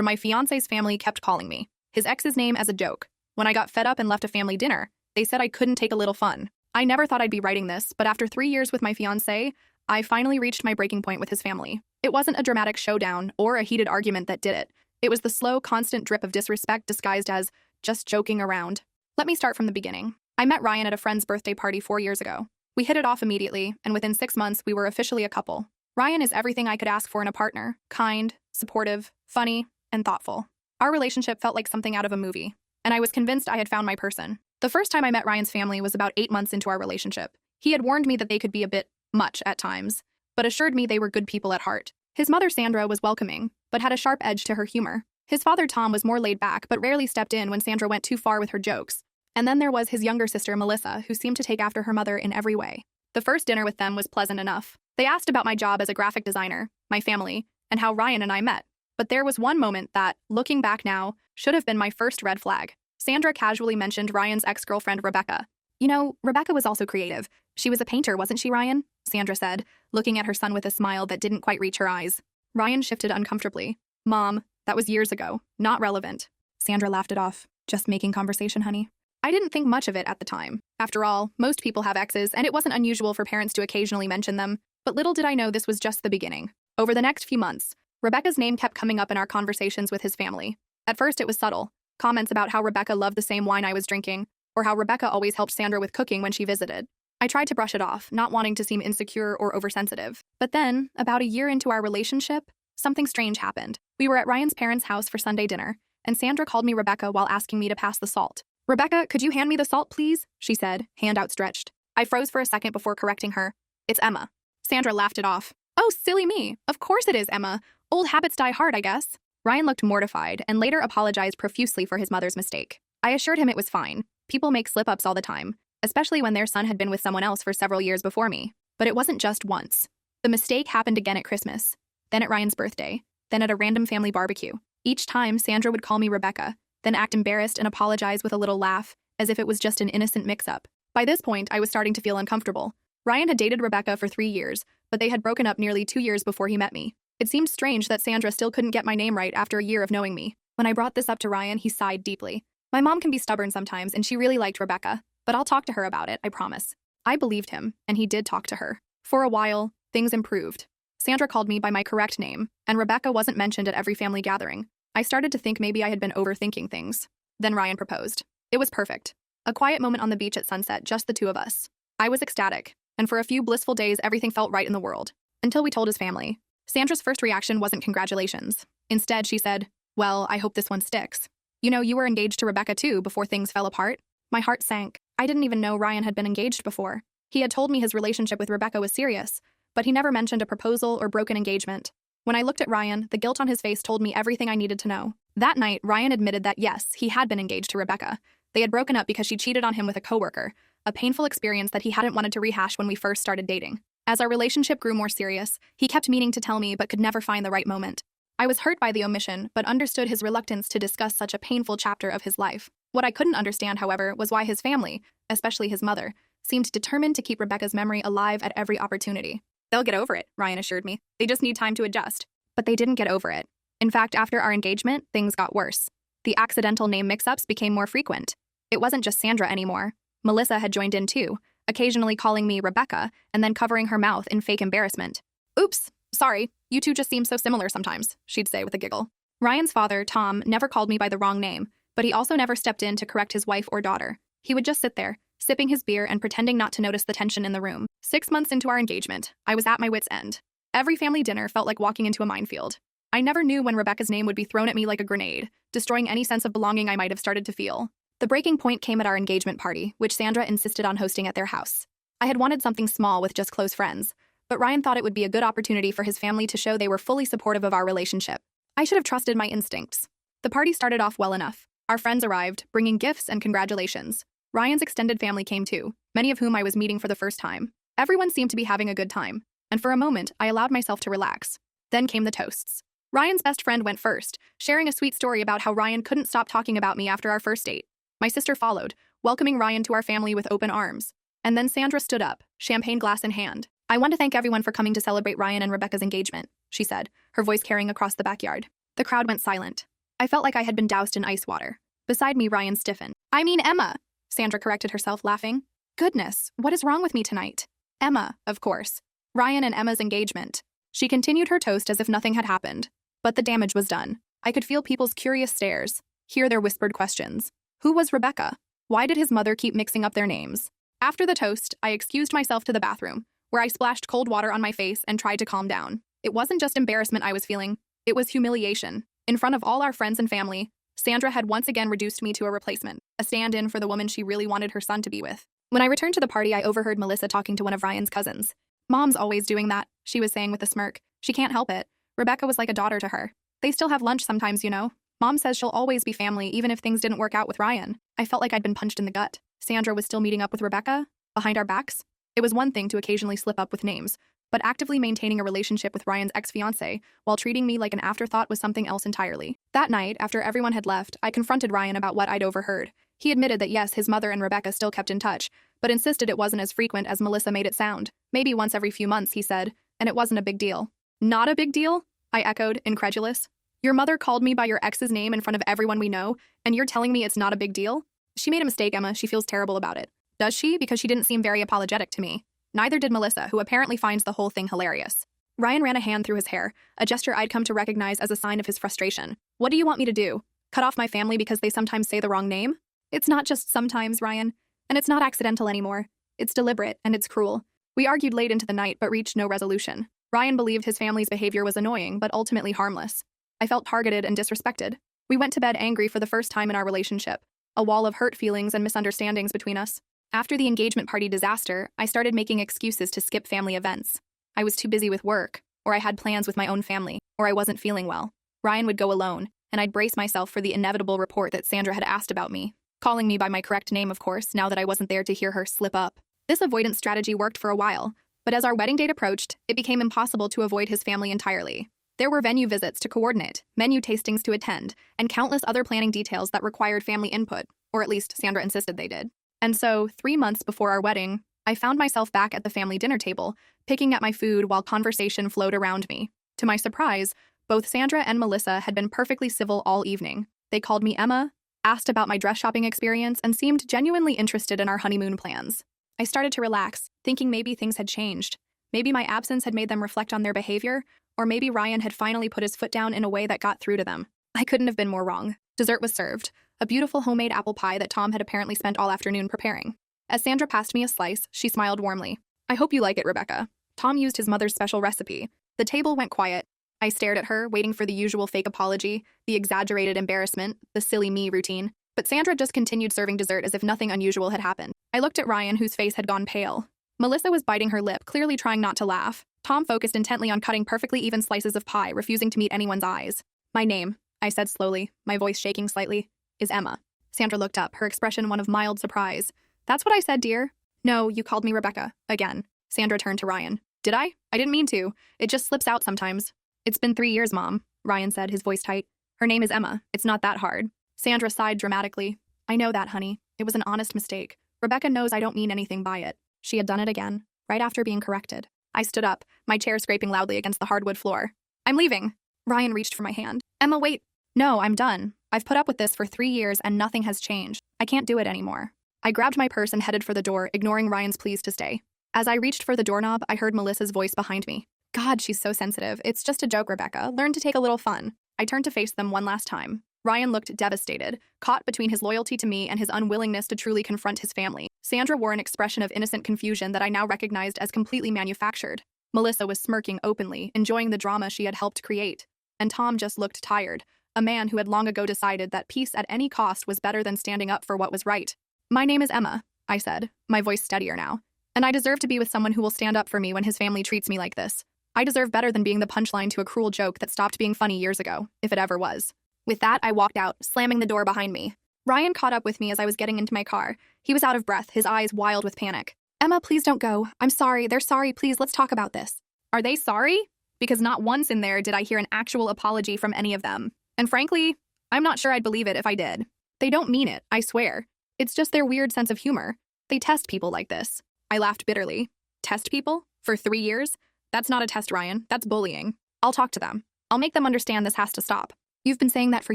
My fiancé's family kept calling me his ex's name as a joke. When I got fed up and left a family dinner, they said I couldn't take a little fun. I never thought I'd be writing this, but after 3 years with my fiancé, I finally reached my breaking point with his family. It wasn't a dramatic showdown or a heated argument that did it. It was the slow, constant drip of disrespect disguised as just joking around. Let me start from the beginning. I met Ryan at a friend's birthday party 4 years ago. We hit it off immediately, and within 6 months, we were officially a couple. Ryan is everything I could ask for in a partner: kind, supportive, funny, and thoughtful. Our relationship felt like something out of a movie, and I was convinced I had found my person. The first time I met Ryan's family was about 8 months into our relationship. He had warned me that they could be a bit much at times, but assured me they were good people at heart. His mother, Sandra, was welcoming, but had a sharp edge to her humor. His father, Tom, was more laid back, but rarely stepped in when Sandra went too far with her jokes. And then there was his younger sister, Melissa, who seemed to take after her mother in every way. The first dinner with them was pleasant enough. They asked about my job as a graphic designer, my family, and how Ryan and I met. But there was one moment that, looking back now, should have been my first red flag. Sandra casually mentioned Ryan's ex-girlfriend, Rebecca. You know, Rebecca was also creative. She was a painter, wasn't she, Ryan? Sandra said, looking at her son with a smile that didn't quite reach her eyes. Ryan shifted uncomfortably. Mom, that was years ago. Not relevant. Sandra laughed it off. Just making conversation, honey. I didn't think much of it at the time. After all, most people have exes, and it wasn't unusual for parents to occasionally mention them. But little did I know this was just the beginning. Over the next few months, Rebecca's name kept coming up in our conversations with his family. At first, it was subtle. Comments about how Rebecca loved the same wine I was drinking, or how Rebecca always helped Sandra with cooking when she visited. I tried to brush it off, not wanting to seem insecure or oversensitive. But then, about a year into our relationship, something strange happened. We were at Ryan's parents' house for Sunday dinner, and Sandra called me Rebecca while asking me to pass the salt. "Rebecca, could you hand me the salt, please?" she said, hand outstretched. I froze for a second before correcting her. "It's Emma." Sandra laughed it off. "Oh, silly me. Of course it is, Emma. Old habits die hard, I guess." Ryan looked mortified and later apologized profusely for his mother's mistake. I assured him it was fine. People make slip-ups all the time, especially when their son had been with someone else for several years before me. But it wasn't just once. The mistake happened again at Christmas, then at Ryan's birthday, then at a random family barbecue. Each time, Sandra would call me Rebecca, then act embarrassed and apologize with a little laugh, as if it was just an innocent mix-up. By this point, I was starting to feel uncomfortable. Ryan had dated Rebecca for 3 years, but they had broken up nearly 2 years before he met me. It seemed strange that Sandra still couldn't get my name right after a year of knowing me. When I brought this up to Ryan, he sighed deeply. My mom can be stubborn sometimes, and she really liked Rebecca, but I'll talk to her about it, I promise. I believed him, and he did talk to her. For a while, things improved. Sandra called me by my correct name, and Rebecca wasn't mentioned at every family gathering. I started to think maybe I had been overthinking things. Then Ryan proposed. It was perfect. A quiet moment on the beach at sunset, just the two of us. I was ecstatic, and for a few blissful days everything felt right in the world. Until we told his family. Sandra's first reaction wasn't congratulations. Instead, she said, "Well, I hope this one sticks. You know, you were engaged to Rebecca too before things fell apart." My heart sank. I didn't even know Ryan had been engaged before. He had told me his relationship with Rebecca was serious, but he never mentioned a proposal or broken engagement. When I looked at Ryan, the guilt on his face told me everything I needed to know. That night, Ryan admitted that yes, he had been engaged to Rebecca. They had broken up because she cheated on him with a coworker, a painful experience that he hadn't wanted to rehash when we first started dating. As our relationship grew more serious, he kept meaning to tell me but could never find the right moment. I was hurt by the omission, but understood his reluctance to discuss such a painful chapter of his life. What I couldn't understand, however, was why his family, especially his mother, seemed determined to keep Rebecca's memory alive at every opportunity. "They'll get over it," Ryan assured me. "They just need time to adjust." But they didn't get over it. In fact, after our engagement, things got worse. The accidental name mix-ups became more frequent. It wasn't just Sandra anymore. Melissa had joined in too, occasionally calling me Rebecca and then covering her mouth in fake embarrassment. "Oops, sorry, you two just seem so similar sometimes," she'd say with a giggle. Ryan's father, Tom, never called me by the wrong name, but he also never stepped in to correct his wife or daughter. He would just sit there, sipping his beer and pretending not to notice the tension in the room. 6 months into our engagement, I was at my wit's end. Every family dinner felt like walking into a minefield. I never knew when Rebecca's name would be thrown at me like a grenade, destroying any sense of belonging I might have started to feel. The breaking point came at our engagement party, which Sandra insisted on hosting at their house. I had wanted something small with just close friends, but Ryan thought it would be a good opportunity for his family to show they were fully supportive of our relationship. I should have trusted my instincts. The party started off well enough. Our friends arrived, bringing gifts and congratulations. Ryan's extended family came too, many of whom I was meeting for the first time. Everyone seemed to be having a good time, and for a moment, I allowed myself to relax. Then came the toasts. Ryan's best friend went first, sharing a sweet story about how Ryan couldn't stop talking about me after our first date. My sister followed, welcoming Ryan to our family with open arms. And then Sandra stood up, champagne glass in hand. "I want to thank everyone for coming to celebrate Ryan and Rebecca's engagement," she said, her voice carrying across the backyard. The crowd went silent. I felt like I had been doused in ice water. Beside me, Ryan stiffened. I mean Emma, Sandra corrected herself, laughing. Goodness, what is wrong with me tonight? Emma, of course. Ryan and Emma's engagement. She continued her toast as if nothing had happened. But the damage was done. I could feel people's curious stares, hear their whispered questions. Who was Rebecca? Why did his mother keep mixing up their names? After the toast, I excused myself to the bathroom, where I splashed cold water on my face and tried to calm down. It wasn't just embarrassment I was feeling, it was humiliation. In front of all our friends and family, Sandra had once again reduced me to a replacement, a stand-in for the woman she really wanted her son to be with. When I returned to the party, I overheard Melissa talking to one of Ryan's cousins. Mom's always doing that, she was saying with a smirk. She can't help it. Rebecca was like a daughter to her. They still have lunch sometimes, you know. Mom says she'll always be family, even if things didn't work out with Ryan. I felt like I'd been punched in the gut. Sandra was still meeting up with Rebecca, behind our backs. It was one thing to occasionally slip up with names, but actively maintaining a relationship with Ryan's ex-fiancé while treating me like an afterthought was something else entirely. That night, after everyone had left, I confronted Ryan about what I'd overheard. He admitted that yes, his mother and Rebecca still kept in touch, but insisted it wasn't as frequent as Melissa made it sound. Maybe once every few months, he said, and it wasn't a big deal. Not a big deal? I echoed, incredulous. Your mother called me by your ex's name in front of everyone we know, and you're telling me it's not a big deal? She made a mistake, Emma. She feels terrible about it. Does she? Because she didn't seem very apologetic to me. Neither did Melissa, who apparently finds the whole thing hilarious. Ryan ran a hand through his hair, a gesture I'd come to recognize as a sign of his frustration. What do you want me to do? Cut off my family because they sometimes say the wrong name? It's not just sometimes, Ryan. And it's not accidental anymore. It's deliberate, and it's cruel. We argued late into the night, but reached no resolution. Ryan believed his family's behavior was annoying, but ultimately harmless. I felt targeted and disrespected. We went to bed angry for the first time in our relationship, a wall of hurt feelings and misunderstandings between us. After the engagement party disaster, I started making excuses to skip family events. I was too busy with work, or I had plans with my own family, or I wasn't feeling well. Ryan would go alone, and I'd brace myself for the inevitable report that Sandra had asked about me, calling me by my correct name, of course, now that I wasn't there to hear her slip up. This avoidance strategy worked for a while, but as our wedding date approached, it became impossible to avoid his family entirely. There were venue visits to coordinate, menu tastings to attend, and countless other planning details that required family input, or at least Sandra insisted they did. And so, 3 months before our wedding, I found myself back at the family dinner table, picking at my food while conversation flowed around me. To my surprise, both Sandra and Melissa had been perfectly civil all evening. They called me Emma, asked about my dress shopping experience, and seemed genuinely interested in our honeymoon plans. I started to relax, thinking maybe things had changed. Maybe my absence had made them reflect on their behavior, or maybe Ryan had finally put his foot down in a way that got through to them. I couldn't have been more wrong. Dessert was served, a beautiful homemade apple pie that Tom had apparently spent all afternoon preparing. As Sandra passed me a slice, she smiled warmly. I hope you like it, Rebecca. Tom used his mother's special recipe. The table went quiet. I stared at her, waiting for the usual fake apology, the exaggerated embarrassment, the silly me routine. But Sandra just continued serving dessert as if nothing unusual had happened. I looked at Ryan, whose face had gone pale. Melissa was biting her lip, clearly trying not to laugh. Tom focused intently on cutting perfectly even slices of pie, refusing to meet anyone's eyes. My name, I said slowly, my voice shaking slightly, is Emma. Sandra looked up, her expression one of mild surprise. That's what I said, dear. No, you called me Rebecca, again. Sandra turned to Ryan. Did I? I didn't mean to. It just slips out sometimes. It's been 3 years, Mom, Ryan said, his voice tight. Her name is Emma. It's not that hard. Sandra sighed dramatically. I know that, honey. It was an honest mistake. Rebecca knows I don't mean anything by it. She had done it again, right after being corrected. I stood up, my chair scraping loudly against the hardwood floor. I'm leaving. Ryan reached for my hand. Emma, wait. No, I'm done. I've put up with this for 3 years and nothing has changed. I can't do it anymore. I grabbed my purse and headed for the door, ignoring Ryan's pleas to stay. As I reached for the doorknob, I heard Melissa's voice behind me. God, she's so sensitive. It's just a joke, Rebecca. Learn to take a little fun. I turned to face them one last time. Ryan looked devastated, caught between his loyalty to me and his unwillingness to truly confront his family. Sandra wore an expression of innocent confusion that I now recognized as completely manufactured. Melissa was smirking openly, enjoying the drama she had helped create. And Tom just looked tired, a man who had long ago decided that peace at any cost was better than standing up for what was right. My name is Emma, I said, my voice steadier now. And I deserve to be with someone who will stand up for me when his family treats me like this. I deserve better than being the punchline to a cruel joke that stopped being funny years ago, if it ever was. With that, I walked out, slamming the door behind me. Ryan caught up with me as I was getting into my car. He was out of breath, his eyes wild with panic. Emma, please don't go. I'm sorry. They're sorry. Please, let's talk about this. Are they sorry? Because not once in there did I hear an actual apology from any of them. And frankly, I'm not sure I'd believe it if I did. They don't mean it, I swear. It's just their weird sense of humor. They test people like this. I laughed bitterly. Test people? For 3 years? That's not a test, Ryan. That's bullying. I'll talk to them. I'll make them understand this has to stop. You've been saying that for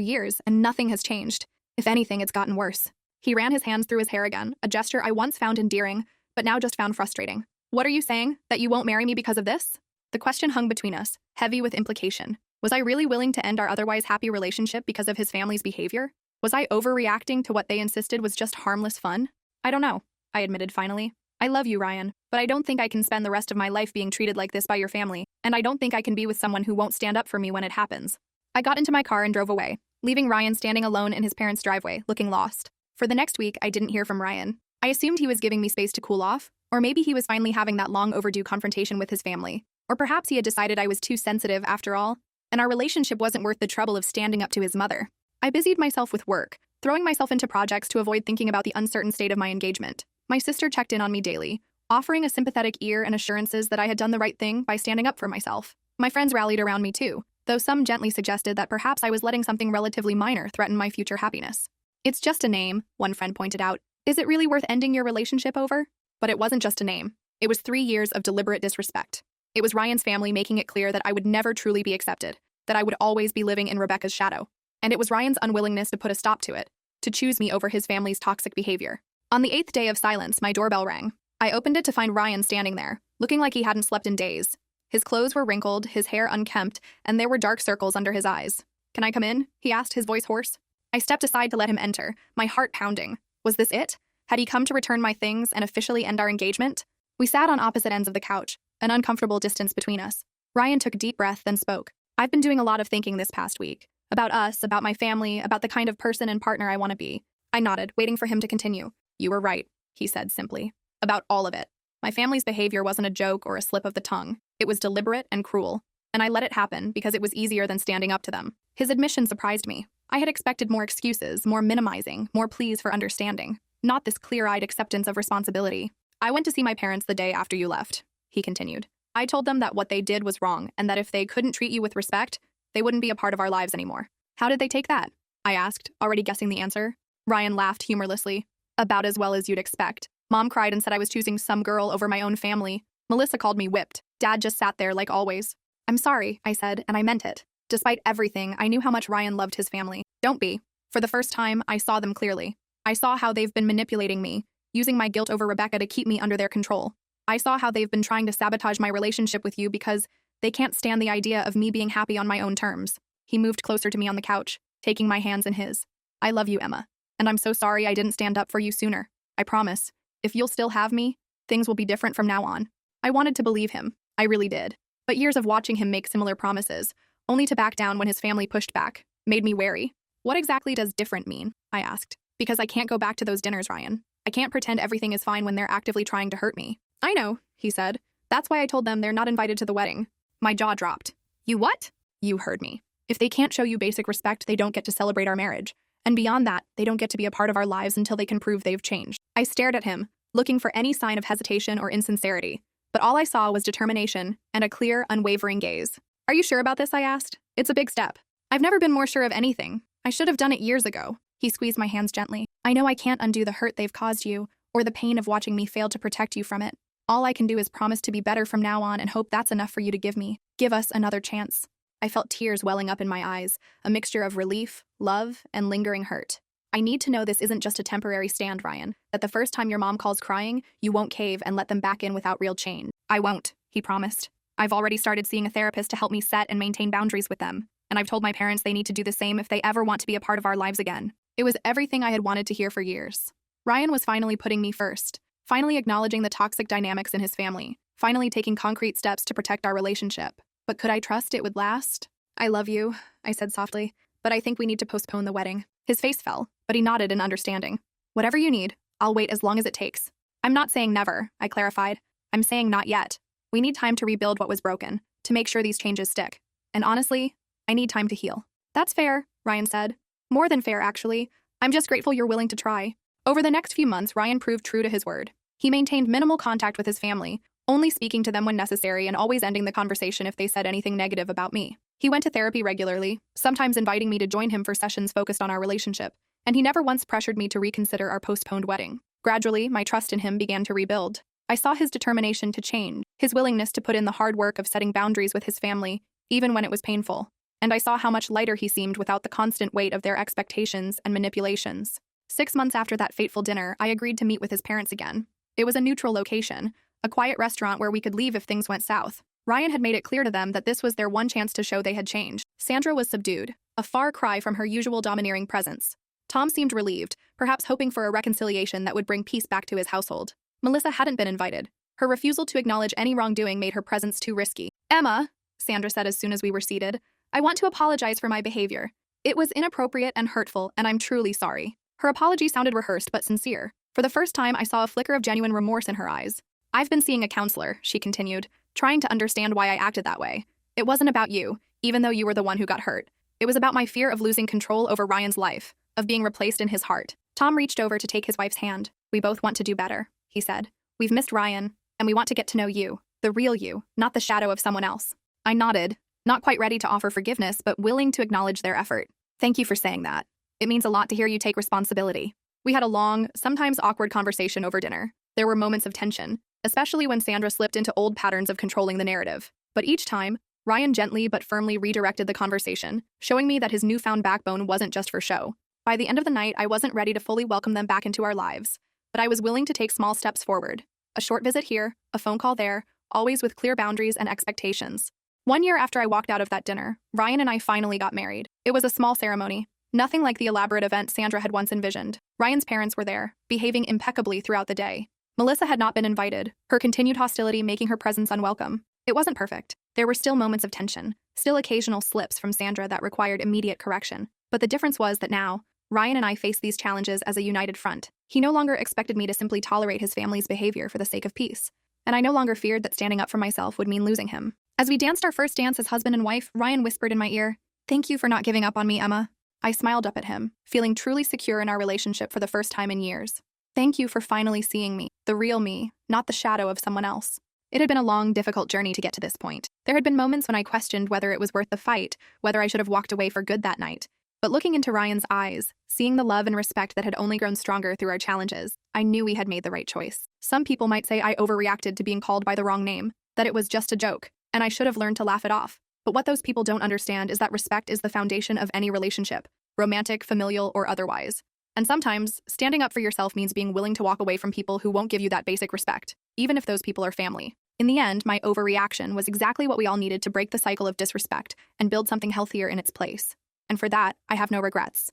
years, and nothing has changed. If anything, it's gotten worse. He ran his hands through his hair again, a gesture I once found endearing, but now just found frustrating. What are you saying? That you won't marry me because of this? The question hung between us, heavy with implication. Was I really willing to end our otherwise happy relationship because of his family's behavior? Was I overreacting to what they insisted was just harmless fun? I don't know, I admitted finally. I love you, Ryan, but I don't think I can spend the rest of my life being treated like this by your family, and I don't think I can be with someone who won't stand up for me when it happens. I got into my car and drove away, leaving Ryan standing alone in his parents' driveway, looking lost. For the next week, I didn't hear from Ryan. I assumed he was giving me space to cool off, or maybe he was finally having that long overdue confrontation with his family. Or perhaps he had decided I was too sensitive after all, and our relationship wasn't worth the trouble of standing up to his mother. I busied myself with work, throwing myself into projects to avoid thinking about the uncertain state of my engagement. My sister checked in on me daily, offering a sympathetic ear and assurances that I had done the right thing by standing up for myself. My friends rallied around me too, though some gently suggested that perhaps I was letting something relatively minor threaten my future happiness. It's just a name, one friend pointed out. Is it really worth ending your relationship over? But it wasn't just a name. It was 3 years of deliberate disrespect. It was Ryan's family making it clear that I would never truly be accepted, that I would always be living in Rebecca's shadow. And it was Ryan's unwillingness to put a stop to it, to choose me over his family's toxic behavior. On the 8th day of silence, my doorbell rang. I opened it to find Ryan standing there, looking like he hadn't slept in days. His clothes were wrinkled, his hair unkempt, and there were dark circles under his eyes. Can I come in? He asked, his voice hoarse. I stepped aside to let him enter, my heart pounding. Was this it? Had he come to return my things and officially end our engagement? We sat on opposite ends of the couch, an uncomfortable distance between us. Ryan took a deep breath, then spoke. I've been doing a lot of thinking this past week. About us, about my family, about the kind of person and partner I want to be. I nodded, waiting for him to continue. You were right, he said simply. About all of it. My family's behavior wasn't a joke or a slip of the tongue. It was deliberate and cruel. And I let it happen because it was easier than standing up to them. His admission surprised me. I had expected more excuses, more minimizing, more pleas for understanding. Not this clear-eyed acceptance of responsibility. I went to see my parents the day after you left, he continued. I told them that what they did was wrong and that if they couldn't treat you with respect, they wouldn't be a part of our lives anymore. How did they take that? I asked, already guessing the answer. Ryan laughed humorlessly. About as well as you'd expect. Mom cried and said I was choosing some girl over my own family. Melissa called me whipped. Dad just sat there like always. I'm sorry, I said, and I meant it. Despite everything, I knew how much Ryan loved his family. Don't be. For the first time, I saw them clearly. I saw how they've been manipulating me, using my guilt over Rebecca to keep me under their control. I saw how they've been trying to sabotage my relationship with you because they can't stand the idea of me being happy on my own terms. He moved closer to me on the couch, taking my hands in his. I love you, Emma. And I'm so sorry I didn't stand up for you sooner. I promise. If you'll still have me, things will be different from now on. I wanted to believe him. I really did. But years of watching him make similar promises, only to back down when his family pushed back, made me wary. What exactly does different mean? I asked. Because I can't go back to those dinners, Ryan. I can't pretend everything is fine when they're actively trying to hurt me. I know, he said. That's why I told them they're not invited to the wedding. My jaw dropped. You what? You heard me. If they can't show you basic respect, they don't get to celebrate our marriage. And beyond that, they don't get to be a part of our lives until they can prove they've changed. I stared at him, looking for any sign of hesitation or insincerity. But all I saw was determination and a clear, unwavering gaze. Are you sure about this? I asked. It's a big step. I've never been more sure of anything. I should have done it years ago. He squeezed my hands gently. I know I can't undo the hurt they've caused you, or the pain of watching me fail to protect you from it. All I can do is promise to be better from now on and hope that's enough for you to give me. Give us another chance. I felt tears welling up in my eyes, a mixture of relief, love, and lingering hurt. I need to know this isn't just a temporary stand, Ryan, that the first time your mom calls crying, you won't cave and let them back in without real change. I won't, he promised. I've already started seeing a therapist to help me set and maintain boundaries with them, and I've told my parents they need to do the same if they ever want to be a part of our lives again. It was everything I had wanted to hear for years. Ryan was finally putting me first, finally acknowledging the toxic dynamics in his family, finally taking concrete steps to protect our relationship. But could I trust it would last? I love you, I said softly, but I think we need to postpone the wedding. His face fell, but he nodded in understanding. Whatever you need, I'll wait as long as it takes. I'm not saying never, I clarified. I'm saying not yet. We need time to rebuild what was broken, to make sure these changes stick. And honestly, I need time to heal. That's fair, Ryan said. More than fair, actually. I'm just grateful you're willing to try. Over the next few months, Ryan proved true to his word. He maintained minimal contact with his family, only speaking to them when necessary and always ending the conversation if they said anything negative about me. He went to therapy regularly, sometimes inviting me to join him for sessions focused on our relationship, and he never once pressured me to reconsider our postponed wedding. Gradually, my trust in him began to rebuild. I saw his determination to change, his willingness to put in the hard work of setting boundaries with his family, even when it was painful. and I saw how much lighter he seemed without the constant weight of their expectations and manipulations. 6 months after that fateful dinner, I agreed to meet with his parents again. It was a neutral location, a quiet restaurant where we could leave if things went south. Ryan had made it clear to them that this was their one chance to show they had changed. Sandra was subdued, a far cry from her usual domineering presence. Tom seemed relieved, perhaps hoping for a reconciliation that would bring peace back to his household. Melissa hadn't been invited. Her refusal to acknowledge any wrongdoing made her presence too risky. "Emma," Sandra said as soon as we were seated, "I want to apologize for my behavior. It was inappropriate and hurtful, and I'm truly sorry." Her apology sounded rehearsed but sincere. For the first time, I saw a flicker of genuine remorse in her eyes. "I've been seeing a counselor," she continued, trying to understand why I acted that way. "It wasn't about you, even though you were the one who got hurt. It was about my fear of losing control over Ryan's life, of being replaced in his heart." Tom reached over to take his wife's hand. "We both want to do better," he said. "We've missed Ryan, and we want to get to know you, the real you, not the shadow of someone else." I nodded, not quite ready to offer forgiveness, but willing to acknowledge their effort. "Thank you for saying that. It means a lot to hear you take responsibility." We had a long, sometimes awkward conversation over dinner. There were moments of tension, especially when Sandra slipped into old patterns of controlling the narrative. But each time, Ryan gently but firmly redirected the conversation, showing me that his newfound backbone wasn't just for show. By the end of the night, I wasn't ready to fully welcome them back into our lives, but I was willing to take small steps forward. A short visit here, a phone call there, always with clear boundaries and expectations. 1 year after I walked out of that dinner, Ryan and I finally got married. It was a small ceremony, nothing like the elaborate event Sandra had once envisioned. Ryan's parents were there, behaving impeccably throughout the day. Melissa had not been invited, her continued hostility making her presence unwelcome. It wasn't perfect. There were still moments of tension, still occasional slips from Sandra that required immediate correction. But the difference was that now, Ryan and I faced these challenges as a united front. He no longer expected me to simply tolerate his family's behavior for the sake of peace, and I no longer feared that standing up for myself would mean losing him. As we danced our first dance as husband and wife, Ryan whispered in my ear, "Thank you for not giving up on me, Emma." I smiled up at him, feeling truly secure in our relationship for the first time in years. "Thank you for finally seeing me, the real me, not the shadow of someone else." It had been a long, difficult journey to get to this point. There had been moments when I questioned whether it was worth the fight, whether I should have walked away for good that night. But looking into Ryan's eyes, seeing the love and respect that had only grown stronger through our challenges, I knew we had made the right choice. Some people might say I overreacted to being called by the wrong name, that it was just a joke, and I should have learned to laugh it off. But what those people don't understand is that respect is the foundation of any relationship, romantic, familial, or otherwise. And sometimes, standing up for yourself means being willing to walk away from people who won't give you that basic respect, even if those people are family. In the end, my overreaction was exactly what we all needed to break the cycle of disrespect and build something healthier in its place. And for that, I have no regrets.